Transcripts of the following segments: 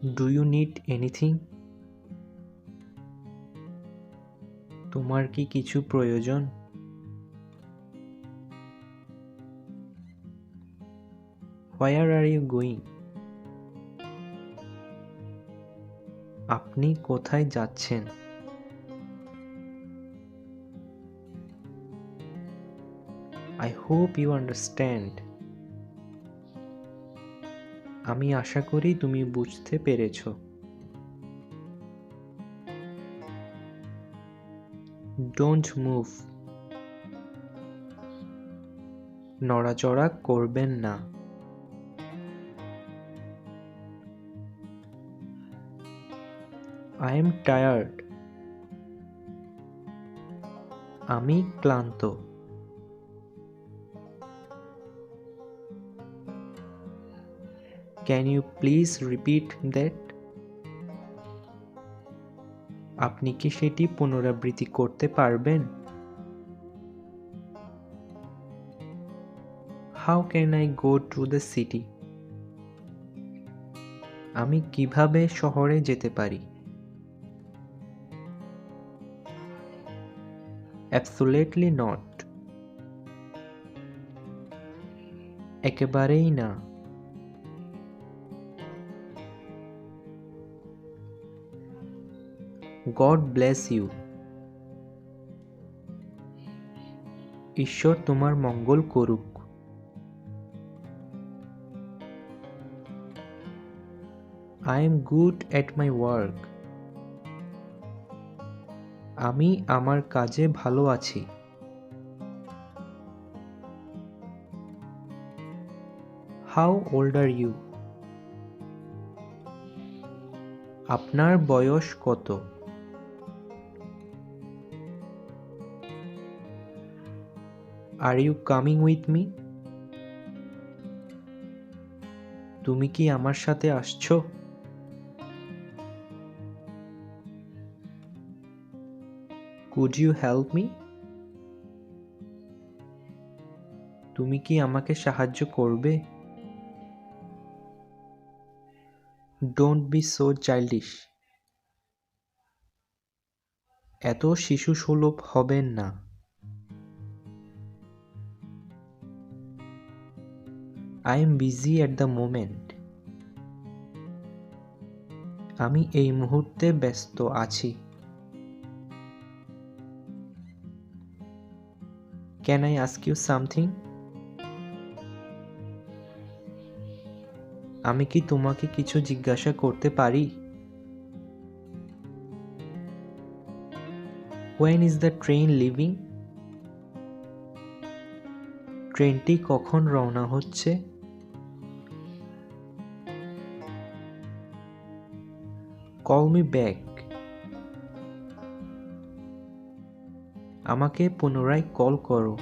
Do you need anything? তোমার কি কিছু প্রয়োজন? Where are you going? আপনি কোথায় যাচ্ছেন? I hope you understand. আমি আশা করি তুমি বুঝতে পেরেছো। Don't move. নড়াচড়া করবেন না। I am tired. আমি ক্লান্ত। Can you please repeat that? আপনি কি সেটি পুনরাবৃত্তি করতে পারবেন? How can I go to the city? আমি কিভাবে শহরে যেতে পারি? Absolutely not. একেবারেই না। God bless you. ঈশ্বর তোমার মঙ্গল করুক। I am good at my work. আমি আমার কাজে ভালো আছি। How old are you? আপনার বয়স কত? Are you coming with me? তুমি কি আমার সাথে আসছো? Could you help me? তুমি কি আমাকে সাহায্য করবে? Don't be so childish. এত শিশুসুলভ হবেন না। I am busy at the moment. আমি এই মুহূর্তে ব্যস্ত আছি। Can I ask you something? আমি কি তোমাকে কিছু জিজ্ঞাসা করতে পারি? When is the train leaving? ট্রেনটি কখন রওনা হচ্ছে? Call me back. আমাকে পুনরায় কল করো।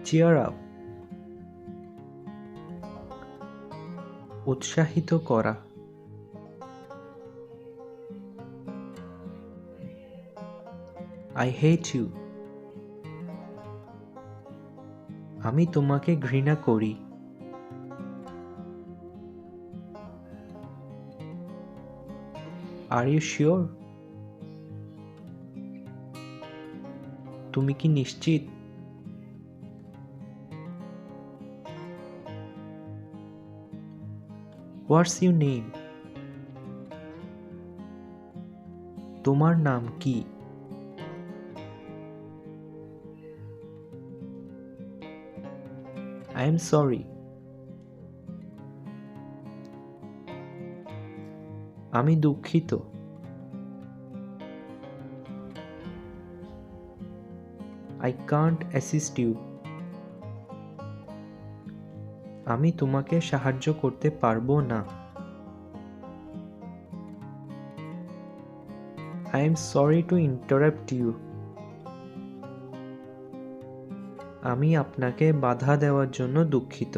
Cheer up. উৎসাহিত করা। I hate you. আমি তোমাকে ঘৃণা করি। Are you sure? তুমি কি নিশ্চিত? What's your name? তোমার নাম কি? I am sorry. আমি দুঃখিত। I can't assist you. আমি তোমাকে সাহায্য করতে পারবো না। I am sorry to interrupt you. আমি আপনাকে বাধা দেওয়ার জন্য দুঃখিত।